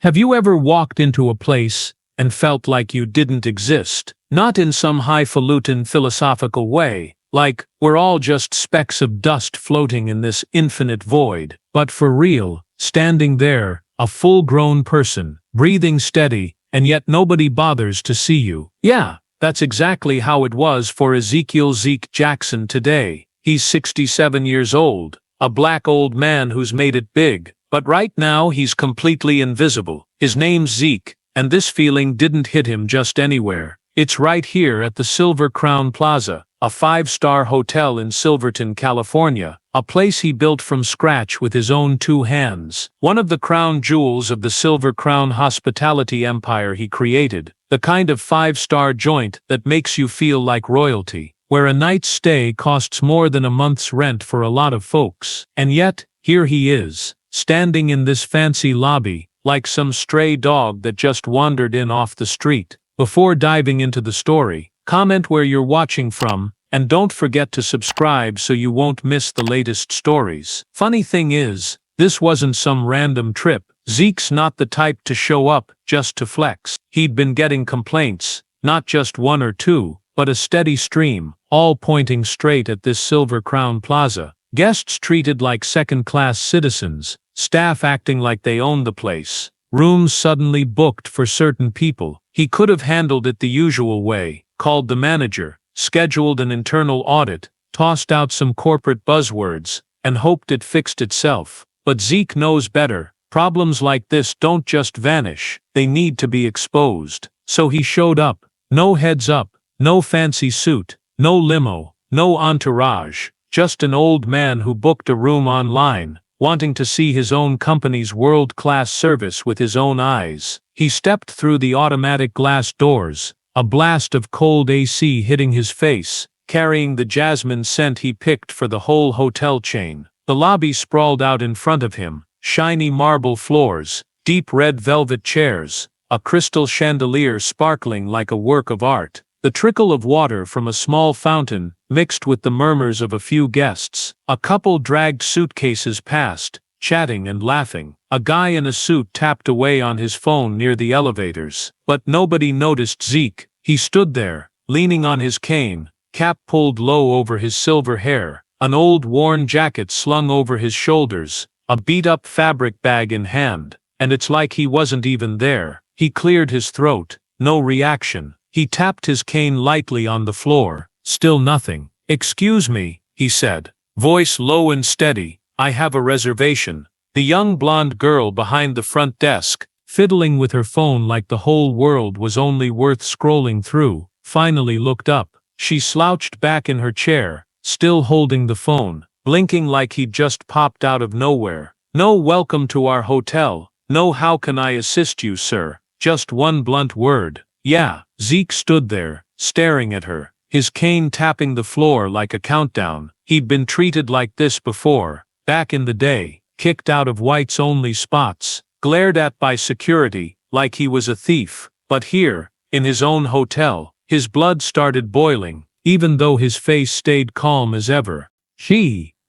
Have you ever walked into a place and felt like you didn't exist? Not in some highfalutin philosophical way, like we're all just specks of dust floating in this infinite void, but for real, standing there, a full-grown person, breathing steady, and yet nobody bothers to see you. Yeah, that's exactly how it was for Zeke Jackson today. He's 67 years old, a black old man who's made it big, but right now he's completely invisible. His name's Zeke, and this feeling didn't hit him just anywhere. It's right here at the Silver Crown Plaza, a 5-star hotel in Silverton, California, a place he built from scratch with his own 2 hands. One of the crown jewels of the Silver Crown hospitality empire he created, the kind of 5-star joint that makes you feel like royalty, where a night's stay costs more than a month's rent for a lot of folks. And yet, here he is, standing in this fancy lobby, like some stray dog that just wandered in off the street. Before diving into the story, comment where you're watching from, and don't forget to subscribe so you won't miss the latest stories. Funny thing is, this wasn't some random trip. Zeke's not the type to show up just to flex. He'd been getting complaints, not just 1 or 2, but a steady stream, all pointing straight at this Silver Crown Plaza. Guests treated like second-class citizens, staff acting like they owned the place, rooms suddenly booked for certain people. He could have handled it the usual way, called the manager, scheduled an internal audit, tossed out some corporate buzzwords, and hoped it fixed itself. But Zeke knows better. Problems like this don't just vanish, they need to be exposed. So he showed up. No heads up, no fancy suit, no limo, no entourage, just an old man who booked a room online, wanting to see his own company's world-class service with his own eyes. He stepped through the automatic glass doors, a blast of cold AC hitting his face, carrying the jasmine scent he picked for the whole hotel chain. The lobby sprawled out in front of him, shiny marble floors, deep red velvet chairs, a crystal chandelier sparkling like a work of art. The trickle of water from a small fountain mixed with the murmurs of a few guests. A couple dragged suitcases past, chatting and laughing. A guy in a suit tapped away on his phone near the elevators. But nobody noticed Zeke. He stood there, leaning on his cane, cap pulled low over his silver hair, an old worn jacket slung over his shoulders, a beat-up fabric bag in hand. And it's like he wasn't even there. He cleared his throat. No reaction. He tapped his cane lightly on the floor. Still nothing. "Excuse me," he said, voice low and steady. "I have a reservation." The young blonde girl behind the front desk, fiddling with her phone like the whole world was only worth scrolling through, finally looked up. She slouched back in her chair, still holding the phone, blinking like he'd just popped out of nowhere. "No welcome to our hotel. No how can I assist you, sir. Just one blunt word." "Yeah." Zeke stood there, staring at her, his cane tapping the floor like a countdown. He'd been treated like this before, back in the day, kicked out of whites-only spots, glared at by security, like he was a thief. But here, in his own hotel, his blood started boiling, even though his face stayed calm as ever.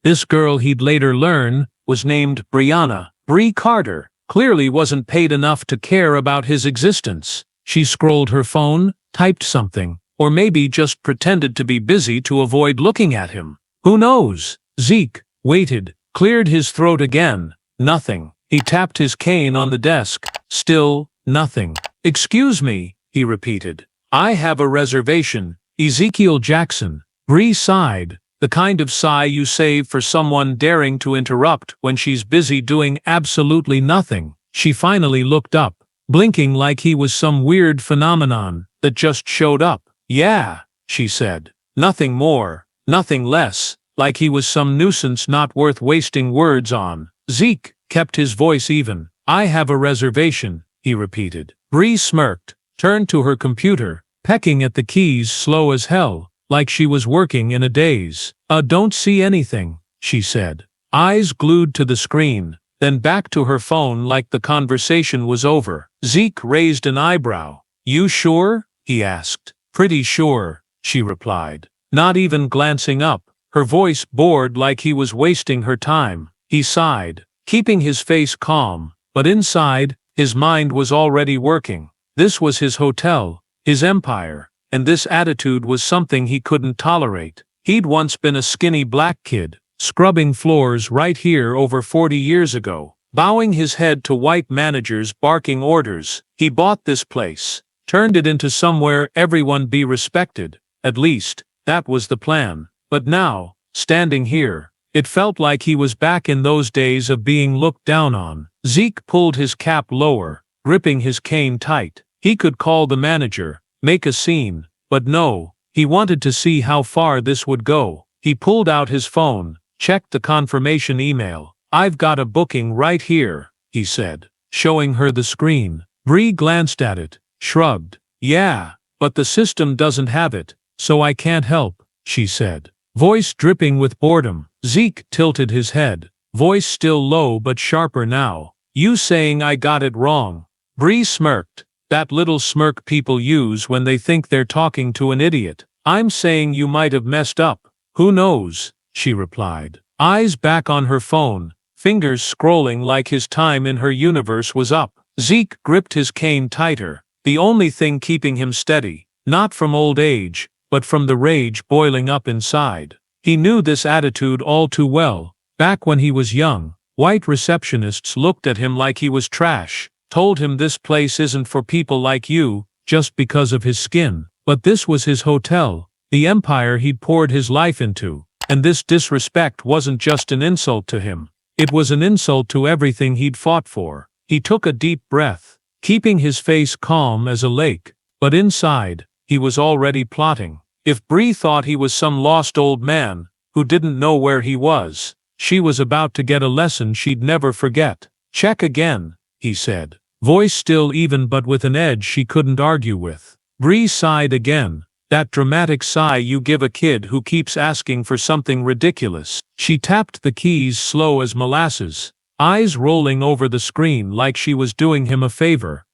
This girl he'd later learn, was named Brianna. Bree Carter, clearly wasn't paid enough to care about his existence. She scrolled her phone, typed something, or maybe just pretended to be busy to avoid looking at him. Who knows? Zeke waited, cleared his throat again. Nothing. He tapped his cane on the desk. Still, nothing. "Excuse me," he repeated. "I have a reservation." Ezekiel Jackson. Bree sighed, the kind of sigh you save for someone daring to interrupt when she's busy doing absolutely nothing. She finally looked up, blinking like he was some weird phenomenon that just showed up. "Yeah," she said. Nothing more, nothing less, like he was some nuisance not worth wasting words on. Zeke kept his voice even. "I have a reservation," he repeated. Bree smirked, turned to her computer, pecking at the keys slow as hell, like she was working in a daze. Don't see anything," she said, eyes glued to the screen, then back to her phone like the conversation was over. Zeke raised an eyebrow. "You sure?" he asked. "Pretty sure," she replied, not even glancing up, her voice bored like he was wasting her time. He sighed, keeping his face calm, but inside, His mind was already working. This was his hotel, his empire, and this attitude was something he couldn't tolerate. He'd once been a skinny black kid, scrubbing floors right here over 40 years ago, bowing his head to white managers barking orders. He bought this place, turned it into somewhere everyone be respected. At least, that was the plan. But now, standing here, it felt like he was back in those days of being looked down on. Zeke pulled his cap lower, gripping his cane tight. He could call the manager, make a scene, but no, he wanted to see how far this would go. He pulled out his phone, checked the confirmation email. "I've got a booking right here," he said, showing her the screen. Bree glanced at it, shrugged. "Yeah, but the system doesn't have it, so I can't help," she said, voice dripping with boredom. Zeke tilted his head, voice still low but sharper now. "You saying I got it wrong?" Bree smirked, that little smirk people use when they think they're talking to an idiot. "I'm saying you might have messed up." "Who knows?" she replied, eyes back on her phone, fingers scrolling like his time in her universe was up. Zeke gripped his cane tighter, the only thing keeping him steady, not from old age, but from the rage boiling up inside. He knew this attitude all too well. Back when he was young, white receptionists looked at him like he was trash, told him this place isn't for people like you, just because of his skin. But this was his hotel, the empire he'd poured his life into, and this disrespect wasn't just an insult to him. It was an insult to everything he'd fought for. He took a deep breath, keeping his face calm as a lake, but inside, he was already plotting. If Bree thought he was some lost old man, who didn't know where he was, she was about to get a lesson she'd never forget. "Check again," he said, voice still even but with an edge she couldn't argue with. Bree sighed again, that dramatic sigh you give a kid who keeps asking for something ridiculous. She tapped the keys slow as molasses, eyes rolling over the screen like she was doing him a favor.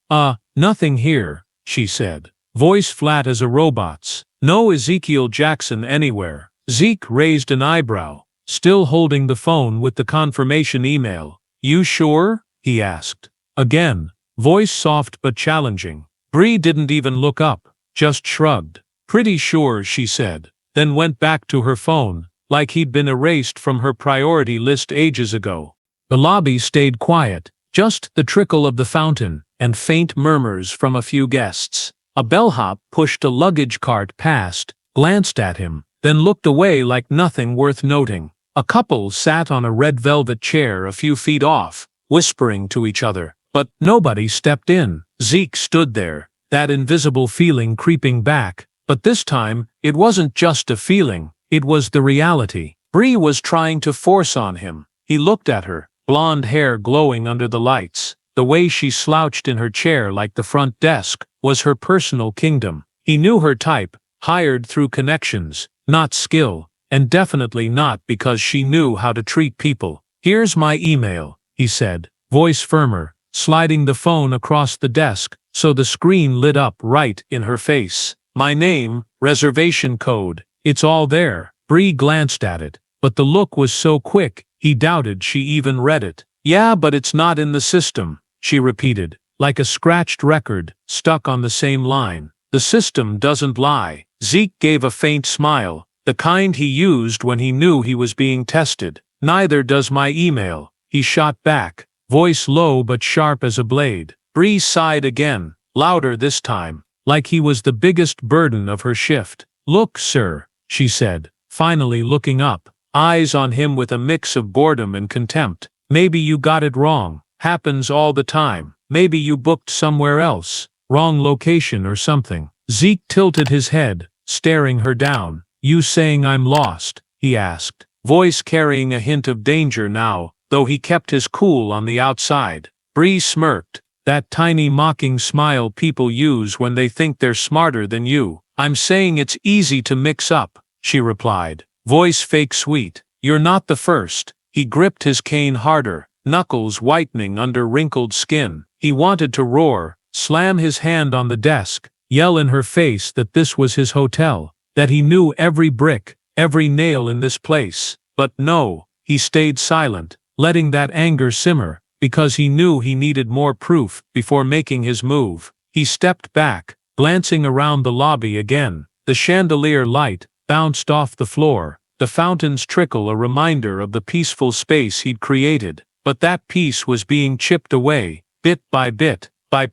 Nothing here," she said, voice flat as a robot's. "No Ezekiel Jackson anywhere." Zeke raised an eyebrow, still holding the phone with the confirmation email. "You sure?" he asked. Again, voice soft but challenging. Bree didn't even look up, just shrugged. "Pretty sure," she said, then went back to her phone, like he'd been erased from her priority list ages ago. The lobby stayed quiet, just the trickle of the fountain, and faint murmurs from a few guests. A bellhop pushed a luggage cart past, glanced at him, then looked away like nothing worth noting. A couple sat on a red velvet chair a few feet off, whispering to each other, but nobody stepped in. Zeke stood there, that invisible feeling creeping back, but this time, it wasn't just a feeling, it was the reality. Bree was trying to force on him. He looked at her, blonde hair glowing under the lights. The way she slouched in her chair like the front desk was her personal kingdom. He knew her type, hired through connections, not skill, and definitely not because she knew how to treat people. "Here's my email," he said, voice firmer, sliding the phone across the desk so the screen lit up right in her face. "My name, reservation code, it's all there." Bree glanced at it, but the look was so quick, he doubted she even read it. "Yeah, but it's not in the system," she repeated, like a scratched record, stuck on the same line. "The system doesn't lie." Zeke gave a faint smile, the kind he used when he knew he was being tested. "Neither does my email," he shot back, voice low but sharp as a blade. Bree sighed again, louder this time, like he was the biggest burden of her shift. "Look, sir," she said, finally looking up, eyes on him with a mix of boredom and contempt. "Maybe you got it wrong. Happens all the time. Maybe you booked somewhere else, wrong location or something." Zeke tilted his head, staring her down. "You saying I'm lost?" he asked, voice carrying a hint of danger now, though he kept his cool on the outside. Bree smirked, that tiny mocking smile people use when they think they're smarter than you. "I'm saying it's easy to mix up," she replied, voice fake sweet. "You're not the first." He gripped his cane harder, knuckles whitening under wrinkled skin. He wanted to roar, slam his hand on the desk, yell in her face that this was his hotel, that he knew every brick, every nail in this place. But no, he stayed silent, letting that anger simmer, because he knew he needed more proof before making his move. He stepped back, glancing around the lobby again. The chandelier light bounced off the floor, the fountain's trickle a reminder of the peaceful space he'd created. But that peace was being chipped away, bit, by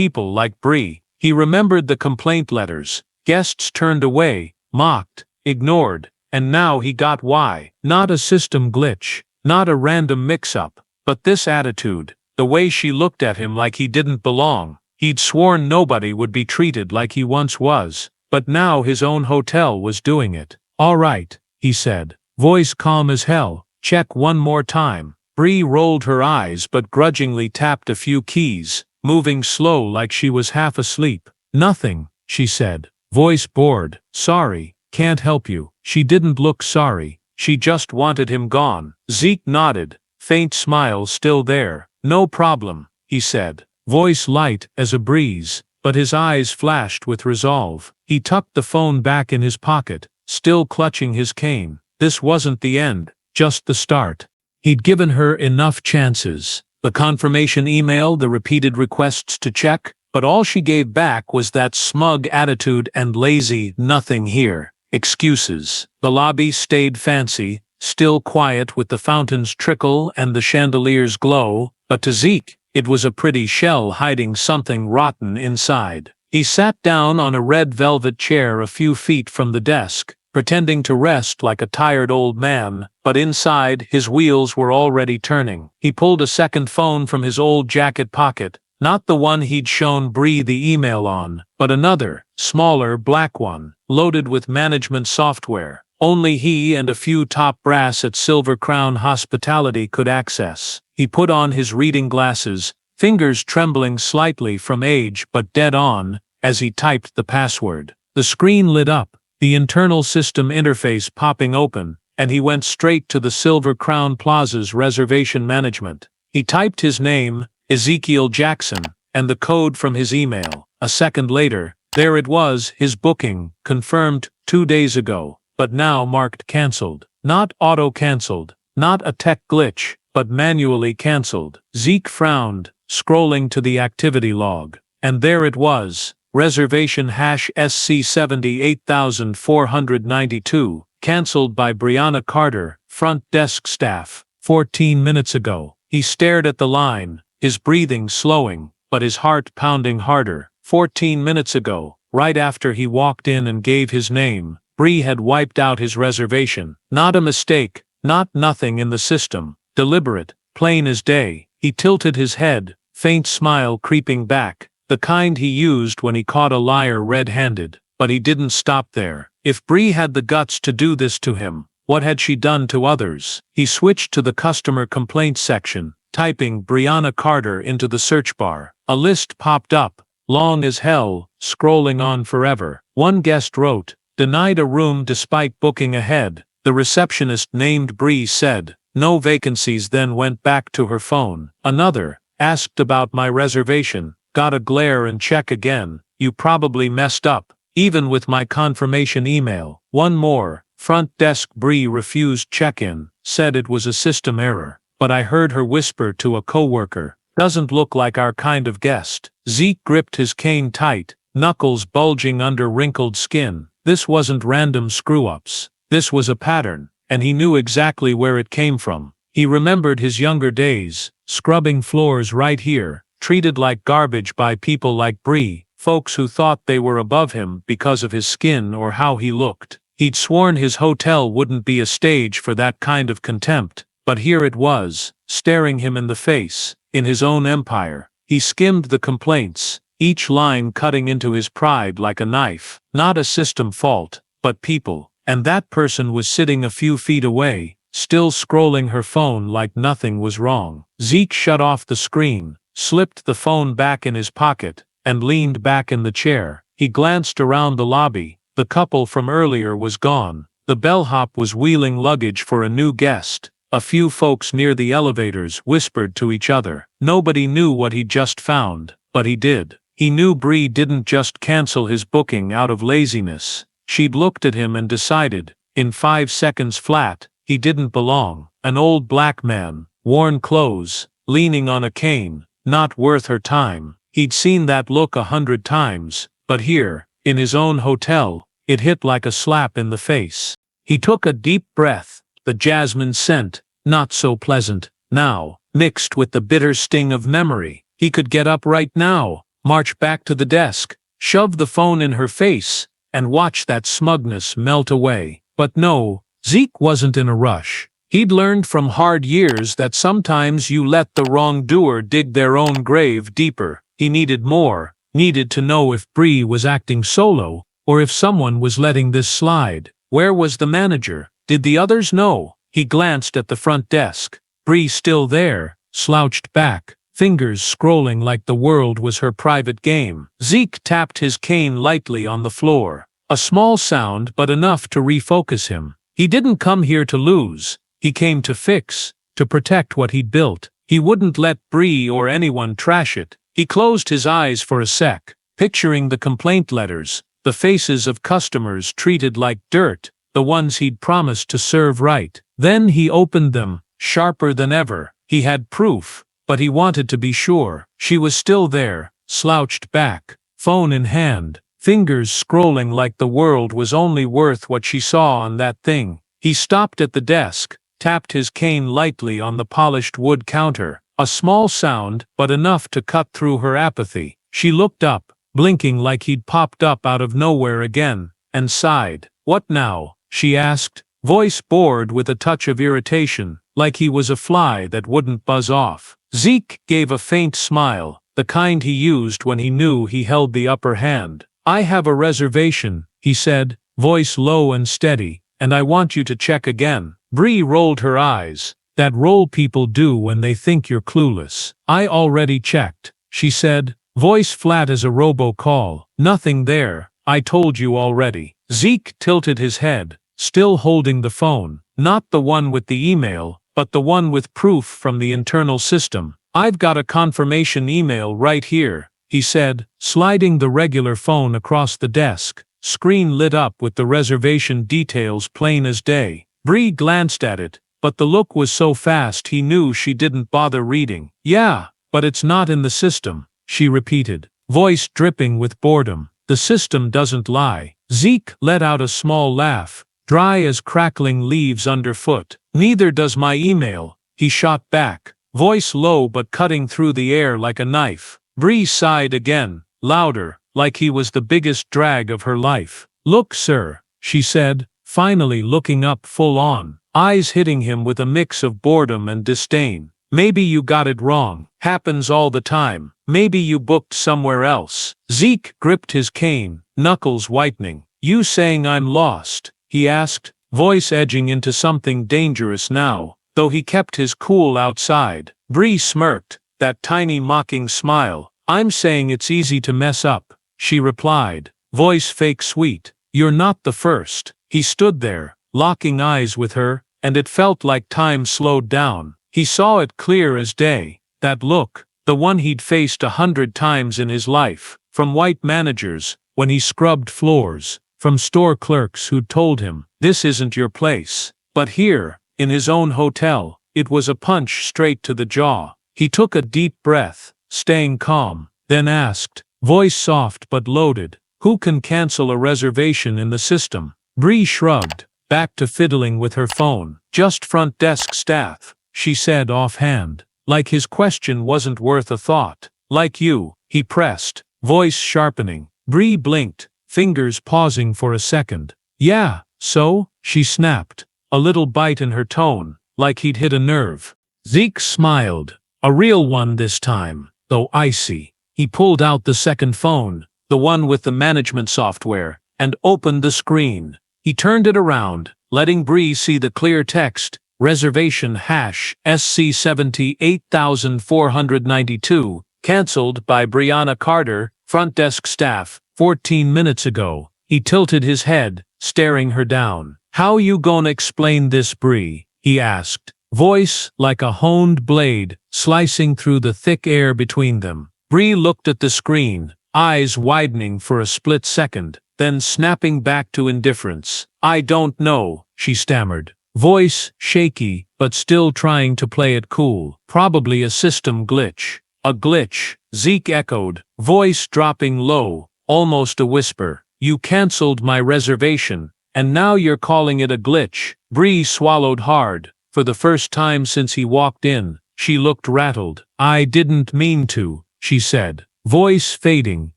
people like Bree. He remembered the complaint letters. Guests turned away, mocked, ignored, and now he got why. Not a system glitch, not a random mix-up, but this attitude, the way she looked at him like he didn't belong. He'd sworn nobody would be treated like he once was, but now his own hotel was doing it. "All right," he said, voice calm as hell, "check one more time." Bree rolled her eyes but grudgingly tapped a few keys, moving slow like she was half asleep. "Nothing," she said, voice bored. "Sorry, can't help you." She didn't look sorry, she just wanted him gone. Zeke nodded, faint smile still there. "No problem," he said, voice light as a breeze, but his eyes flashed with resolve. He tucked the phone back in his pocket, still clutching his cane. This wasn't the end, just the start. He'd given her enough chances. The confirmation email, the repeated requests to check, but all she gave back was that smug attitude and lazy "nothing here" excuses. The lobby stayed fancy, still quiet with the fountain's trickle and the chandelier's glow, but to Zeke, it was a pretty shell hiding something rotten inside. He sat down on a red velvet chair a few feet from the desk, pretending to rest like a tired old man, but inside, his wheels were already turning. He pulled a second phone from his old jacket pocket, not the one he'd shown Bree the email on, but another, smaller black one, loaded with management software. Only he and a few top brass at Silver Crown Hospitality could access. He put on his reading glasses, fingers trembling slightly from age but dead on, as he typed the password. The screen lit up, the internal system interface popping open, and he went straight to the Silver Crown Plaza's reservation management. He typed his name, Ezekiel Jackson, and the code from his email. A second later, there it was, his booking, confirmed 2 days ago, but now marked cancelled. Not auto-cancelled, not a tech glitch, but manually cancelled. Zeke frowned, scrolling to the activity log. And there it was, reservation #SC78492, cancelled by Brianna Carter, front desk staff, 14 minutes ago. He stared at the line, his breathing slowing, but his heart pounding harder. 14 minutes ago, right after he walked in and gave his name, Bree had wiped out his reservation. Not a mistake, not nothing in the system. Deliberate, plain as day. He tilted his head, faint smile creeping back, the kind he used when he caught a liar red-handed. But he didn't stop there. If Bree had the guts to do this to him, what had she done to others? He switched to the customer complaints section, typing Brianna Carter into the search bar. A list popped up, long as hell, scrolling on forever. One guest wrote, "Denied a room despite booking ahead." The receptionist named Bree said, "No vacancies," then went back to her phone. Another, "Asked about my reservation, got a glare and check again, you probably messed up, even with my confirmation email." One more, "Front desk Bree refused check-in, said it was a system error, but I heard her whisper to a coworker, doesn't look like our kind of guest." Zeke gripped his cane tight, knuckles bulging under wrinkled skin. This wasn't random screw-ups. This was a pattern, and he knew exactly where it came from. He remembered his younger days, scrubbing floors right here, treated like garbage by people like Bree, folks who thought they were above him because of his skin or how he looked. He'd sworn his hotel wouldn't be a stage for that kind of contempt, but here it was, staring him in the face, in his own empire. He skimmed the complaints, each line cutting into his pride like a knife. Not a system fault, but people. And that person was sitting a few feet away, still scrolling her phone like nothing was wrong. Zeke shut off the screen, slipped the phone back in his pocket, and leaned back in the chair. He glanced around the lobby. The couple from earlier was gone. The bellhop was wheeling luggage for a new guest. A few folks near the elevators whispered to each other. Nobody knew what he'd just found, but he did. He knew Bree didn't just cancel his booking out of laziness. She'd looked at him and decided, in 5 seconds flat, he didn't belong. An old black man, worn clothes, leaning on a cane, not worth her time. He'd seen that look 100 times, but here, in his own hotel, it hit like a slap in the face. He took a deep breath, the jasmine scent, not so pleasant, now, mixed with the bitter sting of memory. He could get up right now, march back to the desk, shove the phone in her face, and watch that smugness melt away. But no, Zeke wasn't in a rush. He'd learned from hard years that sometimes you let the wrongdoer dig their own grave deeper. He needed more, needed to know if Bree was acting solo, or if someone was letting this slide. Where was the manager? Did the others know? He glanced at the front desk. Bree still there, slouched back, fingers scrolling like the world was her private game. Zeke tapped his cane lightly on the floor. A small sound, but enough to refocus him. He didn't come here to lose. He came to fix, to protect what he'd built. He wouldn't let Bree or anyone trash it. He closed his eyes for a sec, picturing the complaint letters, the faces of customers treated like dirt, the ones he'd promised to serve right. Then he opened them, sharper than ever. He had proof, but he wanted to be sure. She was still there, slouched back, phone in hand, fingers scrolling like the world was only worth what she saw on that thing. He stopped at the desk, tapped his cane lightly on the polished wood counter. A small sound, but enough to cut through her apathy. She looked up, blinking like he'd popped up out of nowhere again, and sighed. "What now?" she asked, voice bored with a touch of irritation, like he was a fly that wouldn't buzz off. Zeke gave a faint smile, the kind he used when he knew he held the upper hand. "I have a reservation," he said, voice low and steady, "and I want you to check again." Bree rolled her eyes. That role people do when they think you're clueless. "I already checked," she said, voice flat as a robocall. "Nothing there, I told you already." Zeke tilted his head, still holding the phone, not the one with the email, but the one with proof from the internal system. "I've got a confirmation email right here," he said, sliding the regular phone across the desk, screen lit up with the reservation details plain as day. Bree glanced at it, but the look was so fast he knew she didn't bother reading. "Yeah, but it's not in the system," she repeated, voice dripping with boredom. "The system doesn't lie." Zeke let out a small laugh, dry as crackling leaves underfoot. "Neither does my email," he shot back, voice low but cutting through the air like a knife. Bree sighed again, louder, like he was the biggest drag of her life. "Look, sir," she said, finally looking up full on, eyes hitting him with a mix of boredom and disdain. "Maybe you got it wrong. Happens all the time. Maybe you booked somewhere else." Zeke gripped his cane, knuckles whitening. "You saying I'm lost?" he asked, voice edging into something dangerous now, though he kept his cool outside. Bree smirked, that tiny mocking smile. "I'm saying it's easy to mess up," she replied, voice fake sweet. "You're not the first." He stood there, locking eyes with her, and it felt like time slowed down. He saw it clear as day, that look, the one he'd faced 100 times in his life, from white managers, when he scrubbed floors, from store clerks who'd told him, "This isn't your place." But here, in his own hotel, it was a punch straight to the jaw. He took a deep breath, staying calm, then asked, voice soft but loaded, "Who can cancel a reservation in the system?" Bree shrugged, back to fiddling with her phone. "Just front desk staff," she said offhand, like his question wasn't worth a thought. "Like you," he pressed, voice sharpening. Bree blinked, fingers pausing for a second. "Yeah, so?" she snapped, a little bite in her tone, like he'd hit a nerve. Zeke smiled, a real one this time, though icy. He pulled out the second phone, the one with the management software, and opened the screen. He turned it around, letting Bree see the clear text, "Reservation hash SC788492, cancelled by Brianna Carter, front desk staff, 14 minutes ago." He tilted his head, staring her down. "How you gonna explain this, Bree?" he asked, voice like a honed blade, slicing through the thick air between them. Bree looked at the screen, eyes widening for a split second, then snapping back to indifference. "I don't know," she stammered, voice shaky but still trying to play it cool. Probably a system glitch. A glitch, Zeke echoed, voice dropping low, almost a whisper. You canceled my reservation, and now you're calling it a glitch. Bree swallowed hard. For the first time since he walked in, she looked rattled. I didn't mean to, she said, voice fading,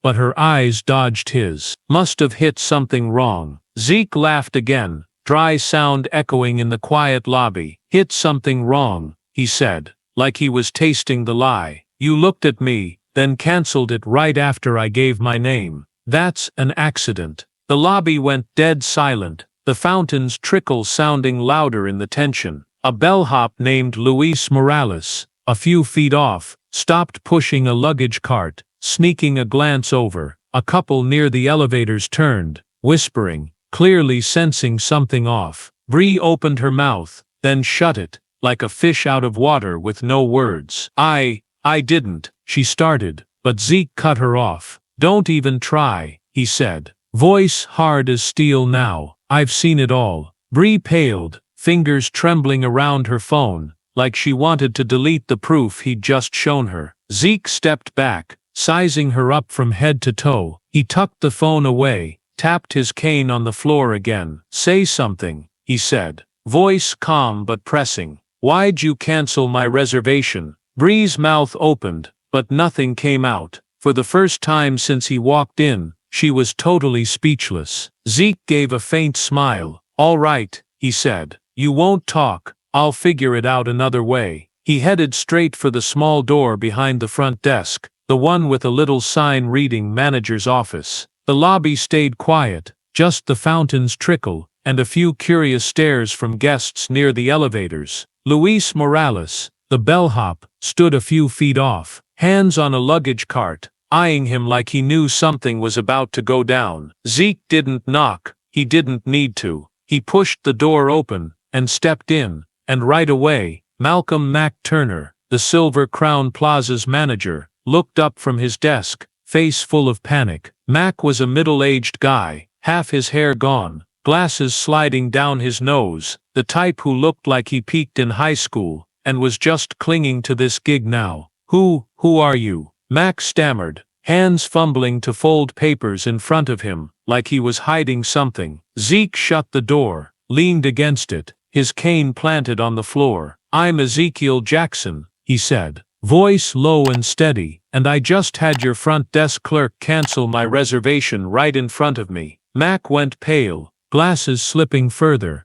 but her eyes dodged his. Must have hit something wrong. Zeke laughed again, dry sound echoing in the quiet lobby. Hit something wrong, he said, like he was tasting the lie. You looked at me, then canceled it right after I gave my name. That's an accident. The lobby went dead silent, the fountain's trickle sounding louder in the tension. A bellhop named Luis Morales, a few feet off, stopped pushing a luggage cart, sneaking a glance over. A couple near the elevators turned, whispering, clearly sensing something off. Bree opened her mouth, then shut it, like a fish out of water with no words. I didn't, she started, but Zeke cut her off. Don't even try, he said, voice hard as steel now. I've seen it all. Bree paled, fingers trembling around her phone, like she wanted to delete the proof he'd just shown her. Zeke stepped back, sizing her up from head to toe. He tucked the phone away, tapped his cane on the floor again. Say something, he said, voice calm but pressing. Why'd you cancel my reservation? Bree's mouth opened, but nothing came out. For the first time since he walked in, she was totally speechless. Zeke gave a faint smile. All right, he said. You won't talk, I'll figure it out another way. He headed straight for the small door behind the front desk, the one with a little sign reading manager's office. The lobby stayed quiet, just the fountain's trickle, and a few curious stares from guests near the elevators. Luis Morales, the bellhop, stood a few feet off, hands on a luggage cart, eyeing him like he knew something was about to go down. Zeke didn't knock, he didn't need to. He pushed the door open, and stepped in, and right away, Malcolm Mac Turner, the Silver Crown Plaza's manager, looked up from his desk, face full of panic. Mac was a middle-aged guy, half his hair gone, glasses sliding down his nose, the type who looked like he peaked in high school, and was just clinging to this gig now. Who are you? Mac stammered, hands fumbling to fold papers in front of him, like he was hiding something. Zeke shut the door, leaned against it, his cane planted on the floor. I'm Ezekiel Jackson, he said, voice low and steady, and I just had your front desk clerk cancel my reservation right in front of me. Mac went pale, glasses slipping further.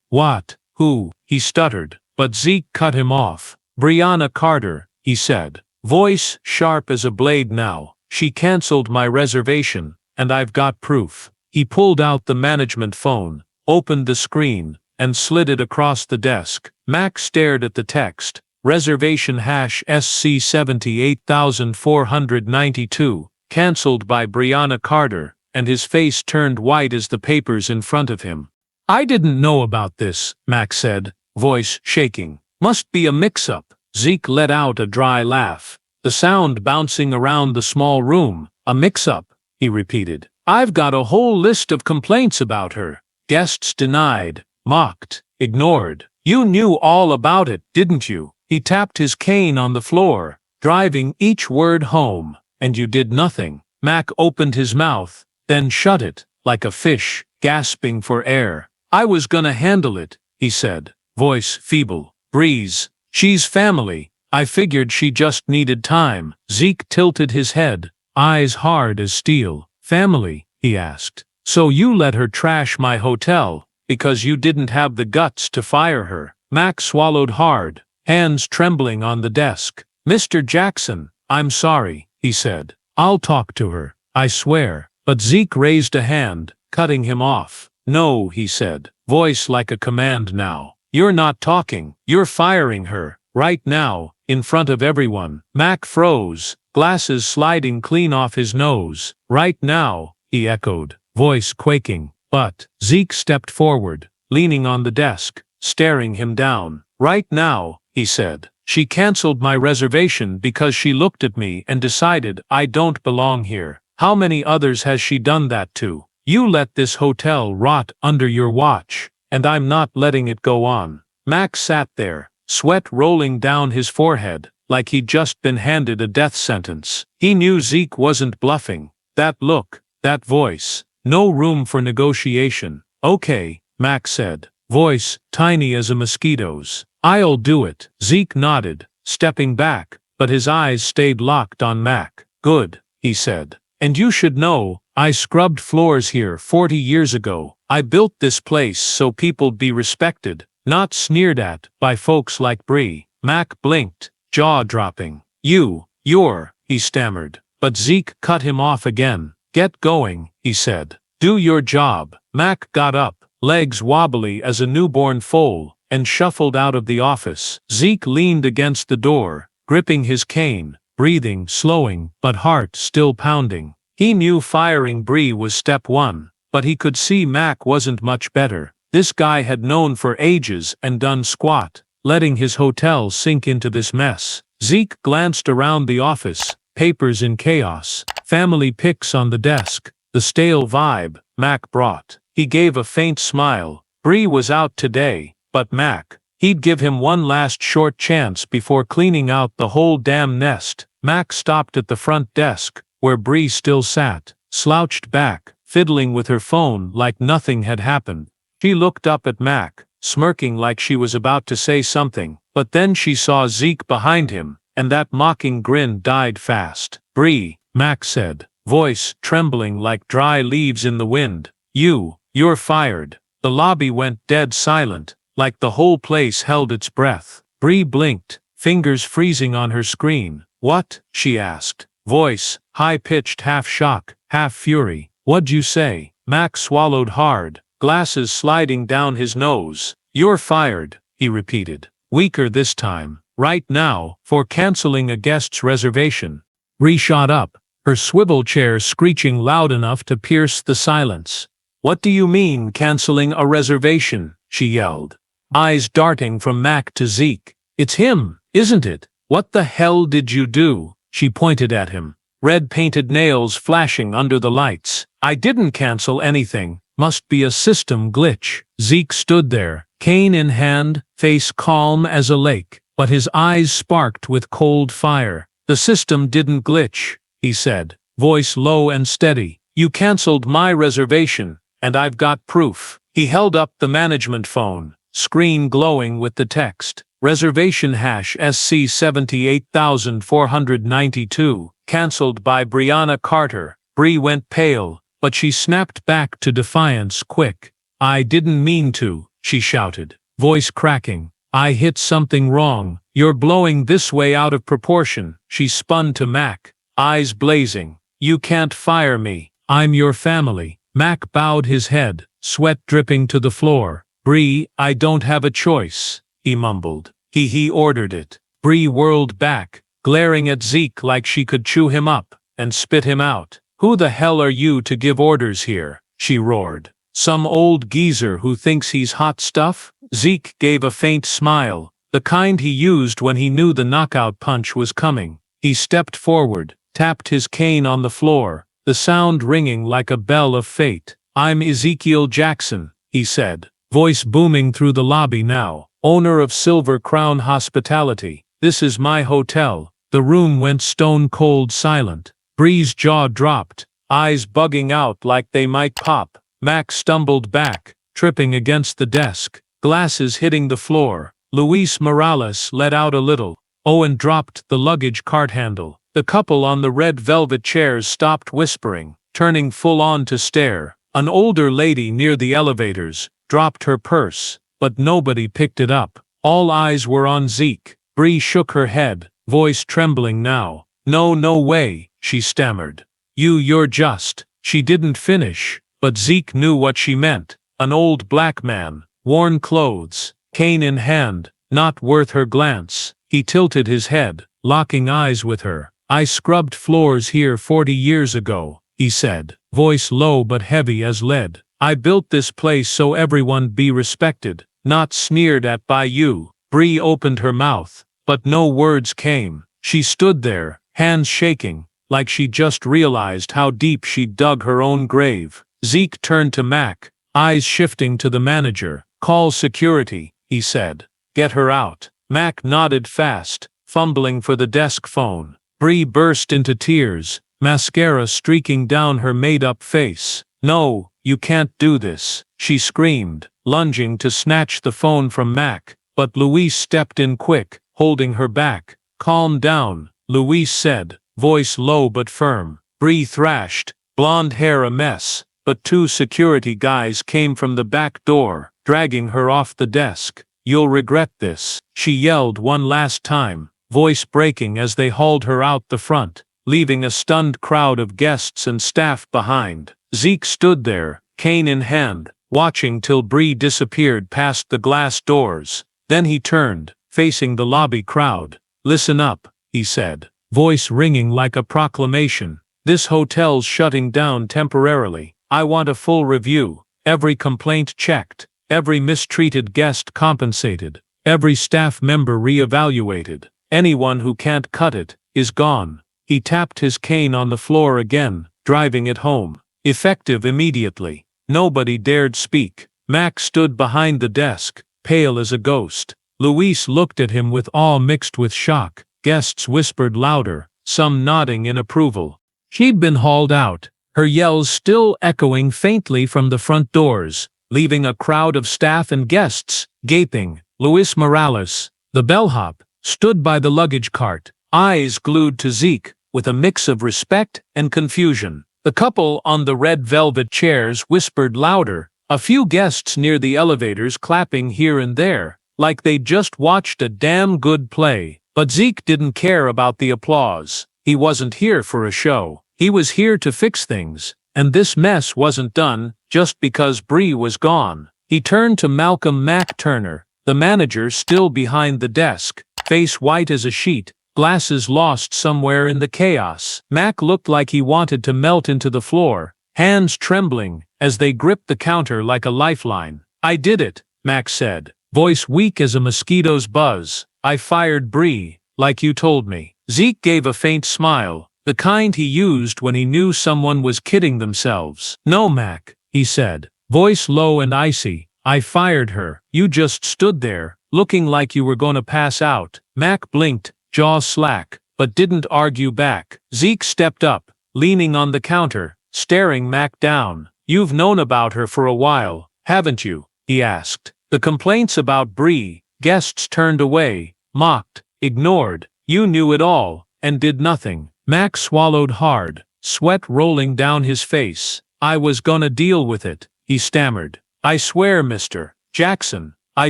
What? Who? He stuttered, but Zeke cut him off. Brianna Carter, he said, voice sharp as a blade now. She canceled my reservation, and I've got proof. He pulled out the management phone, opened the screen, and slid it across the desk. Mac stared at the text, reservation hash SC 78492, cancelled by Brianna Carter, and his face turned white as the papers in front of him. I didn't know about this, Mac said, voice shaking. Must be a mix-up. Zeke let out a dry laugh, the sound bouncing around the small room. A mix-up, he repeated. I've got a whole list of complaints about her. Guests denied, mocked, ignored. You knew all about it, didn't you? He tapped his cane on the floor, driving each word home. And you did nothing. Mac opened his mouth, then shut it, like a fish, gasping for air. I was gonna handle it, he said, voice feeble. Breeze. She's family. I figured she just needed time. Zeke tilted his head, eyes hard as steel. Family, he asked. So you let her trash my hotel, because you didn't have the guts to fire her. Mac swallowed hard, hands trembling on the desk. Mr. Jackson, I'm sorry, he said. I'll talk to her, I swear. But Zeke raised a hand, cutting him off. No, he said, voice like a command now. You're not talking, you're firing her, right now, in front of everyone. Mac froze, glasses sliding clean off his nose. Right now, he echoed, voice quaking. But Zeke stepped forward, leaning on the desk, staring him down. Right now, he said. She canceled my reservation because she looked at me and decided I don't belong here. How many others has she done that to? You let this hotel rot under your watch, and I'm not letting it go on. Mac sat there, sweat rolling down his forehead, like he'd just been handed a death sentence. He knew Zeke wasn't bluffing. That look, that voice, no room for negotiation. Okay, Mac said, voice tiny as a mosquito's. I'll do it. Zeke nodded, stepping back, but his eyes stayed locked on Mac. Good, he said. And you should know, I scrubbed floors here 40 years ago. I built this place so people'd be respected, not sneered at by folks like Bree. Mac blinked, jaw-dropping. You're, he stammered. But Zeke cut him off again. Get going, he said. Do your job. Mac got up, legs wobbly as a newborn foal, and shuffled out of the office. Zeke leaned against the door, gripping his cane, breathing, slowing, but heart still pounding. He knew firing Bree was step one, but he could see Mac wasn't much better. This guy had known for ages and done squat, letting his hotel sink into this mess. Zeke glanced around the office, papers in chaos, family pics on the desk, the stale vibe Mac brought. He gave a faint smile. Bree was out today, but Mac, he'd give him one last short chance before cleaning out the whole damn nest. Mac stopped at the front desk, where Bree still sat, slouched back, fiddling with her phone like nothing had happened. She looked up at Mac, smirking like she was about to say something, but then she saw Zeke behind him, and that mocking grin died fast. Bree, Mac said, voice trembling like dry leaves in the wind. You're fired. The lobby went dead silent, like the whole place held its breath. Bree blinked, fingers freezing on her screen. What? She asked. Voice, high-pitched, half shock, half fury. What'd you say? Mac swallowed hard, glasses sliding down his nose. You're fired, he repeated. Weaker this time. Right now, for canceling a guest's reservation. Bree shot up, her swivel chair screeching loud enough to pierce the silence. What do you mean, canceling a reservation? She yelled, eyes darting from Mac to Zeke. It's him, isn't it? What the hell did you do? She pointed at him, red-painted nails flashing under the lights. I didn't cancel anything. Must be a system glitch. Zeke stood there, cane in hand, face calm as a lake, but his eyes sparked with cold fire. The system didn't glitch, he said, voice low and steady. You canceled my reservation, and I've got proof. He held up the management phone, screen glowing with the text. Reservation hash SC 78492, cancelled by Brianna Carter. Bree went pale, but she snapped back to defiance quick. I didn't mean to, she shouted, voice cracking. I hit something wrong. You're blowing this way out of proportion. She spun to Mac, eyes blazing. You can't fire me. I'm your family. Mac bowed his head, sweat dripping to the floor. Bree, I don't have a choice, he mumbled. He ordered it. Bree whirled back, glaring at Zeke like she could chew him up and spit him out. Who the hell are you to give orders here? She roared. Some old geezer who thinks he's hot stuff? Zeke gave a faint smile, the kind he used when he knew the knockout punch was coming. He stepped forward, tapped his cane on the floor, the sound ringing like a bell of fate. I'm Ezekiel Jackson, he said, voice booming through the lobby now, owner of Silver Crown Hospitality. This is my hotel. The room went stone-cold silent. Bree's jaw dropped, eyes bugging out like they might pop. Mac stumbled back, tripping against the desk, glasses hitting the floor. Luis Morales let out a little. Owen dropped the luggage cart handle. The couple on the red velvet chairs stopped whispering, turning full on to stare. An older lady near the elevators dropped her purse, but nobody picked it up. All eyes were on Zeke. Bree shook her head, voice trembling now. No way, she stammered. You're just. She didn't finish, but Zeke knew what she meant. An old black man, worn clothes, cane in hand, not worth her glance. He tilted his head, locking eyes with her. I scrubbed floors here 40 years ago, he said, voice low but heavy as lead. I built this place so everyone'd be respected, not sneered at by you. Bree opened her mouth, but no words came. She stood there, hands shaking, like she just realized how deep she'd dug her own grave. Zeke turned to Mac, eyes shifting to the manager. Call security, he said. Get her out. Mac nodded fast, fumbling for the desk phone. Bree burst into tears, mascara streaking down her made-up face. "No, you can't do this," she screamed, lunging to snatch the phone from Mac, but Louise stepped in quick, holding her back. "Calm down," Louise said, voice low but firm. Bree thrashed, blonde hair a mess, but 2 security guys came from the back door, dragging her off the desk. "You'll regret this," she yelled one last time, voice breaking as they hauled her out the front, leaving a stunned crowd of guests and staff behind. Zeke stood there, cane in hand, watching till Bree disappeared past the glass doors. Then he turned, facing the lobby crowd. "Listen up," he said, voice ringing like a proclamation. "This hotel's shutting down temporarily. I want a full review, every complaint checked, every mistreated guest compensated, every staff member re-evaluated. Anyone who can't cut it is gone." He tapped his cane on the floor again, driving it home. Effective immediately. Nobody dared speak. Mac stood behind the desk, pale as a ghost. Louise looked at him with awe mixed with shock. Guests whispered louder, some nodding in approval. She'd been hauled out, her yells still echoing faintly from the front doors, leaving a crowd of staff and guests gaping. Luis Morales, the bellhop, stood by the luggage cart, eyes glued to Zeke, with a mix of respect and confusion. The couple on the red velvet chairs whispered louder, a few guests near the elevators clapping here and there, like they'd just watched a damn good play. But Zeke didn't care about the applause. He wasn't here for a show. He was here to fix things, and this mess wasn't done just because Bree was gone. He turned to Malcolm Mac Turner, the manager still behind the desk, face white as a sheet, glasses lost somewhere in the chaos. Mac looked like he wanted to melt into the floor, hands trembling as they gripped the counter like a lifeline. "I did it," Mac said, voice weak as a mosquito's buzz. "I fired Bree, like you told me." Zeke gave a faint smile, the kind he used when he knew someone was kidding themselves. "No, Mac," he said, voice low and icy. "I fired her. You just stood there, looking like you were gonna pass out." Mac blinked, jaw slack, but didn't argue back. Zeke stepped up, leaning on the counter, staring Mac down. "You've known about her for a while, haven't you?" he asked. "The complaints about Bree, guests turned away, mocked, ignored. You knew it all, and did nothing." Mac swallowed hard, sweat rolling down his face. "I was gonna deal with it," he stammered. "I swear, Mr. Jackson, I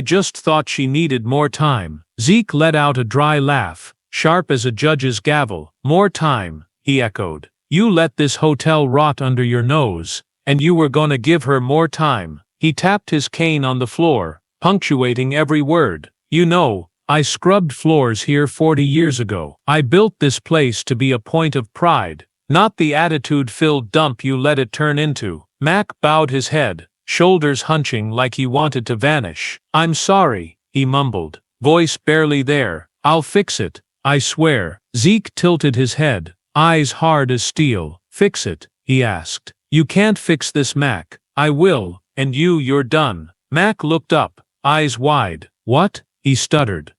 just thought she needed more time." Zeke let out a dry laugh, sharp as a judge's gavel. "More time," he echoed. "You let this hotel rot under your nose, and you were gonna give her more time." He tapped his cane on the floor, punctuating every word. "You know, I scrubbed floors here 40 years ago. I built this place to be a point of pride, not the attitude-filled dump you let it turn into." Mac bowed his head, shoulders hunching like he wanted to vanish. "I'm sorry," he mumbled, voice barely there. "I'll fix it, I swear." Zeke tilted his head, eyes hard as steel. "Fix it?" he asked. "You can't fix this, Mac." "I will, and you're done." Mac looked up, eyes wide. "What?" he stuttered.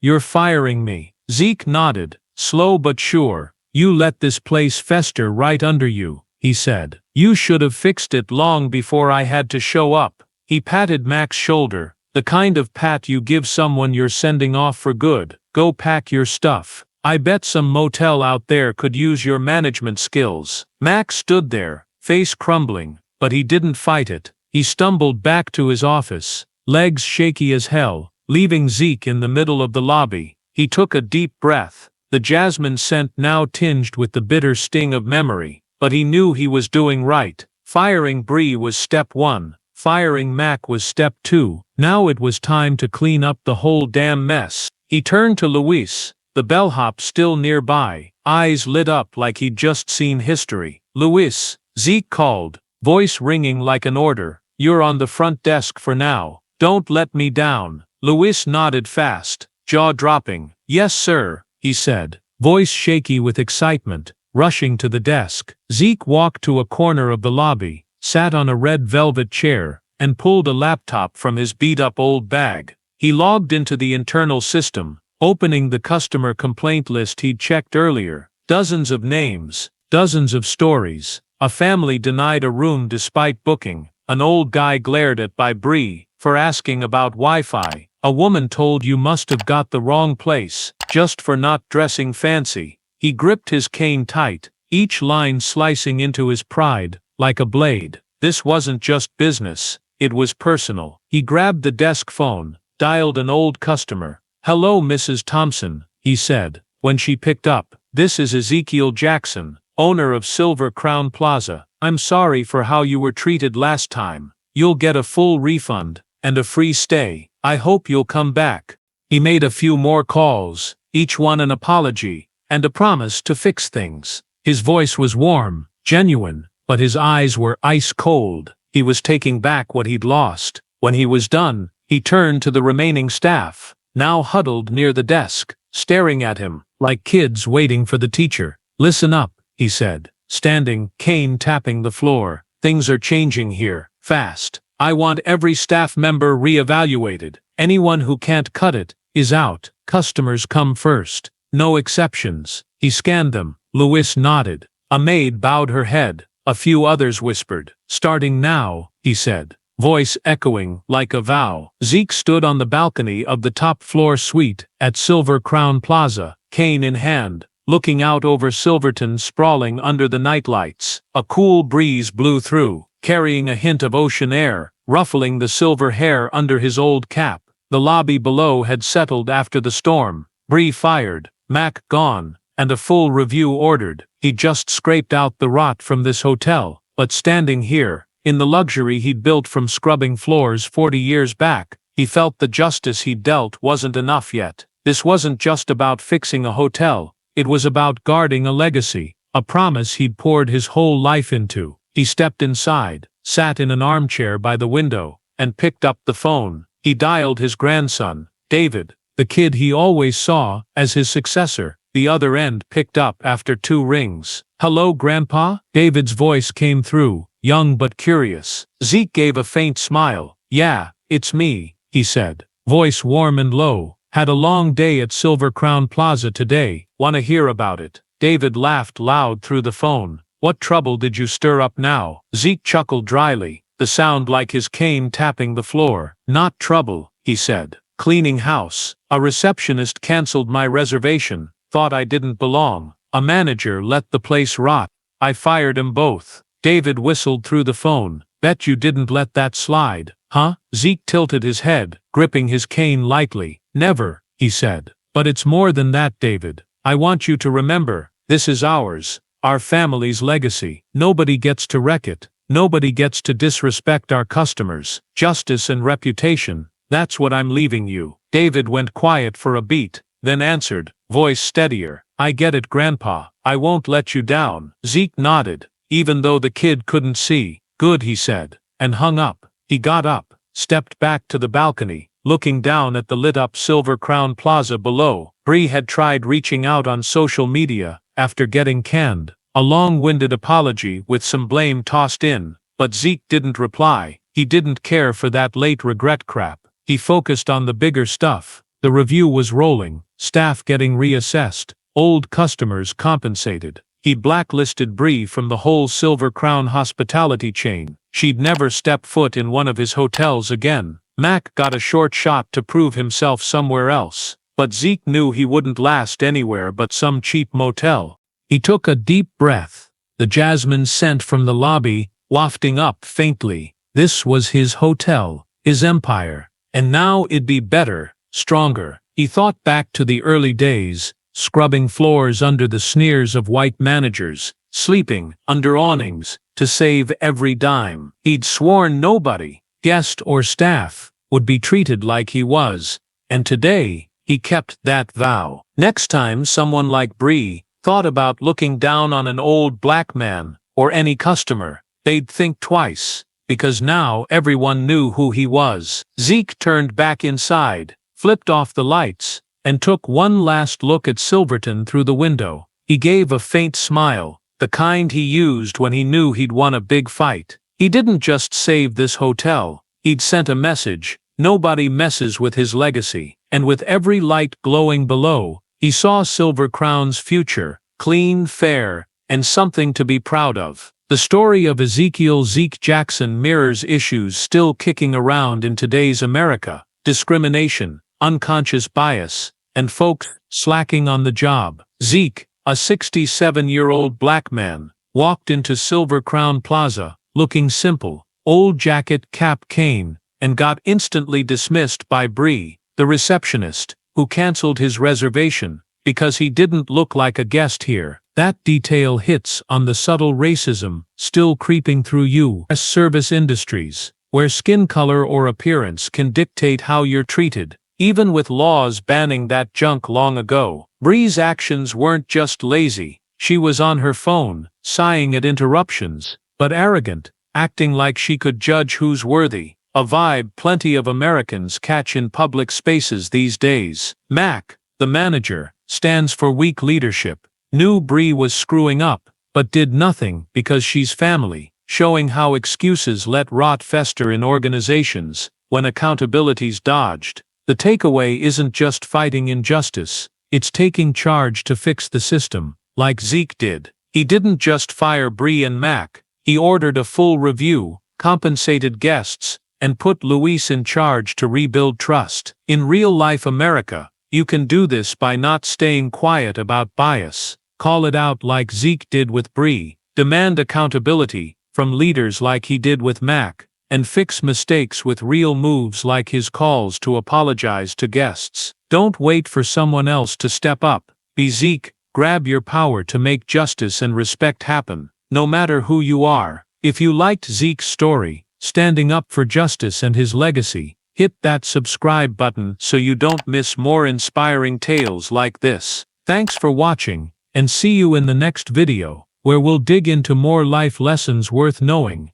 You're firing me." Zeke nodded, slow but sure. "You let this place fester right under you," he said. "You should have fixed it long before I had to show up." He patted Mac's shoulder, the kind of pat you give someone you're sending off for good. "Go pack your stuff. I bet some motel out there could use your management skills." Mac stood there, face crumbling, but he didn't fight it. He stumbled back to his office, legs shaky as hell, leaving Zeke in the middle of the lobby. He took a deep breath, the jasmine scent now tinged with the bitter sting of memory, but he knew he was doing right. Firing Bree was step 1, firing Mac was step 2. Now it was time to clean up the whole damn mess. He turned to Luis, the bellhop still nearby, eyes lit up like he'd just seen history. "Luis," Zeke called, voice ringing like an order. "You're on the front desk for now. Don't let me down." Luis nodded fast, jaw dropping. "Yes, sir," he said, voice shaky with excitement, rushing to the desk. Zeke walked to a corner of the lobby, sat on a red velvet chair, and pulled a laptop from his beat-up old bag. He logged into the internal system, opening the customer complaint list he'd checked earlier. Dozens of names, dozens of stories. A family denied a room despite booking. An old guy glared at by Bree for asking about Wi-Fi. A woman told you must have got the wrong place, just for not dressing fancy. He gripped his cane tight, each line slicing into his pride, like a blade. This wasn't just business, it was personal. He grabbed the desk phone, dialed an old customer. "Hello, Mrs. Thompson," he said. When she picked up, "This is Ezekiel Jackson, owner of Silver Crown Plaza. I'm sorry for how you were treated last time. You'll get a full refund, and a free stay. I hope you'll come back." He made a few more calls, each one an apology, and a promise to fix things. His voice was warm, genuine, but his eyes were ice cold. He was taking back what he'd lost. When he was done, he turned to the remaining staff, now huddled near the desk, staring at him, like kids waiting for the teacher. "Listen up," he said, standing, cane tapping the floor. "Things are changing here, fast. I want every staff member reevaluated. Anyone who can't cut it is out. Customers come first. No exceptions." He scanned them. Louis nodded. A maid bowed her head. A few others whispered. "Starting now," he said, voice echoing like a vow. Zeke stood on the balcony of the top-floor suite at Silver Crown Plaza, cane in hand, looking out over Silverton sprawling under the nightlights. A cool breeze blew through, carrying a hint of ocean air, ruffling the silver hair under his old cap. The lobby below had settled after the storm. Bree fired, Mac gone, and a full review ordered. He just scraped out the rot from this hotel, but standing here, in the luxury he'd built from scrubbing floors 40 years back, he felt the justice he'd dealt wasn't enough yet. This wasn't just about fixing a hotel, it was about guarding a legacy, a promise he'd poured his whole life into. He stepped inside, sat in an armchair by the window, and picked up the phone. He dialed his grandson, David, the kid he always saw as his successor. The other end picked up after 2 rings. "Hello, Grandpa?" David's voice came through, young but curious. Zeke gave a faint smile. "Yeah, it's me," he said, voice warm and low. "Had a long day at Silver Crown Plaza today. Wanna hear about it?" David laughed loud through the phone. "What trouble did you stir up now?" Zeke chuckled dryly, the sound like his cane tapping the floor. "Not trouble," he said. "Cleaning house. A receptionist canceled my reservation. Thought I didn't belong. A manager let the place rot. I fired 'em both." David whistled through the phone. "Bet you didn't let that slide, huh?" Zeke tilted his head, gripping his cane lightly. "Never," he said. "But it's more than that, David. I want you to remember, this is ours, our family's legacy. Nobody gets to wreck it. Nobody gets to disrespect our customers. Justice and reputation, that's what I'm leaving you." David went quiet for a beat, then answered, voice steadier. "I get it, Grandpa. I won't let you down." Zeke nodded, even though the kid couldn't see. "Good," he said, and hung up. He got up, stepped back to the balcony, looking down at the lit-up Silver Crown Plaza below. Bree had tried reaching out on social media after getting canned. A long-winded apology with some blame tossed in, but Zeke didn't reply. He didn't care for that late regret crap. He focused on the bigger stuff. The review was rolling, staff getting reassessed, old customers compensated. He blacklisted Bree from the whole Silver Crown hospitality chain. She'd never step foot in one of his hotels again. Mac got a short shot to prove himself somewhere else, but Zeke knew he wouldn't last anywhere but some cheap motel. He took a deep breath, the jasmine scent from the lobby wafting up faintly. This was his hotel, his empire, and now it'd be better, stronger. He thought back to the early days, scrubbing floors under the sneers of white managers, sleeping under awnings to save every dime. He'd sworn nobody, guest or staff, would be treated like he was, and today he kept that vow. Next time someone like Bree thought about looking down on an old black man or any customer, they'd think twice, because now everyone knew who he was. Zeke turned back inside, flipped off the lights, and took one last look at Silverton through the window. He gave a faint smile, the kind he used when he knew he'd won a big fight. He didn't just save this hotel, he'd sent a message, nobody messes with his legacy. And with every light glowing below, he saw Silver Crown's future, clean, fair, and something to be proud of. The story of Ezekiel Zeke Jackson mirrors issues still kicking around in today's America: discrimination, unconscious bias, and folks slacking on the job. Zeke, a 67-year-old black man, walked into Silver Crown Plaza, looking simple, old jacket, cap, cane, and got instantly dismissed by Bree, the receptionist, who canceled his reservation because he didn't look like a guest here. That detail hits on the subtle racism still creeping through U.S. service industries, where skin color or appearance can dictate how you're treated. Even with laws banning that junk long ago, Bree's actions weren't just lazy. She was on her phone, sighing at interruptions, but arrogant, acting like she could judge who's worthy. A vibe plenty of Americans catch in public spaces these days. MAC, the manager, stands for weak leadership. Knew Bree was screwing up, but did nothing because she's family, showing how excuses let rot fester in organizations when accountability's dodged. The takeaway isn't just fighting injustice, it's taking charge to fix the system, like Zeke did. He didn't just fire Bree and Mac, he ordered a full review, compensated guests, and put Luis in charge to rebuild trust. In real-life America, you can do this by not staying quiet about bias. Call it out like Zeke did with Bree, demand accountability from leaders like he did with Mac, and fix mistakes with real moves like his calls to apologize to guests. Don't wait for someone else to step up. Be Zeke, grab your power to make justice and respect happen, no matter who you are. If you liked Zeke's story, standing up for justice and his legacy, hit that subscribe button so you don't miss more inspiring tales like this. Thanks for watching, and see you in the next video, where we'll dig into more life lessons worth knowing.